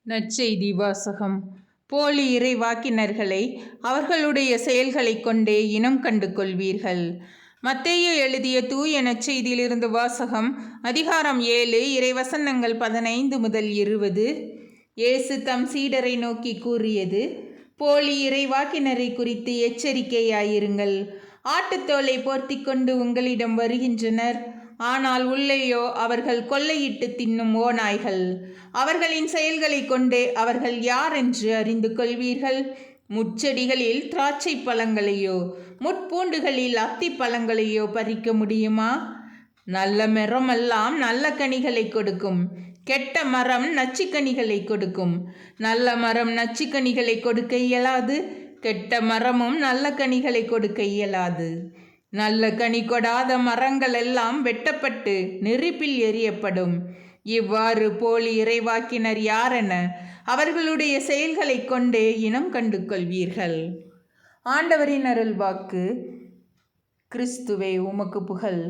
நற்செய்தி வாசகம். போலி இறைவாக்கினர்களை அவர்களுடைய செயல்களைக் கொண்டே இனம் கண்டு கொள்வீர்கள். மத்தேயு எழுதிய தூய நற்செய்தியிலிருந்து வாசகம். அதிகாரம் 7 இறைவசனங்கள் 15 முதல் 20. இயேசு தம் சீடரை நோக்கி கூறியது: போலி இறைவாக்கினரை குறித்து எச்சரிக்கையாயிருங்கள். ஆட்டுத்தோலை போர்த்தி கொண்டு உங்களிடம் வருகின்றனர், ஆனால் உள்ளேயோ அவர்கள் கொள்ளையிட்டு தின்னும் ஓநாய்கள். அவர்களின் செயல்களை கொண்டே அவர்கள் யார் என்று அறிந்து கொள்வீர்கள். முட்செடிகளில் திராட்சை பழங்களையோ முட்பூண்டுகளில் அத்தி பழங்களையோ பறிக்க முடியுமா? நல்ல மரமெல்லாம் நல்ல கனிகளை கொடுக்கும், கெட்ட மரம் நச்சுக்கனிகளை கொடுக்கும். நல்ல மரம் நச்சுக்கனிகளை கொடுக்க இயலாது, கெட்ட மரமும் நல்ல கனிகளை கொடுக்க இயலாது. நல்ல கனி கொடாத மரங்கள் எல்லாம் வெட்டப்பட்டு நெருப்பில் எறியப்படும். இவ்வாறு போலி இறைவாக்கினர் யாரென அவர்களுடைய செயல்களைக் கொண்டே இனம் கண்டு கொள்வீர்கள். ஆண்டவரின் அருள்வாக்கு. கிறிஸ்துவே உமக்கு புகழ்.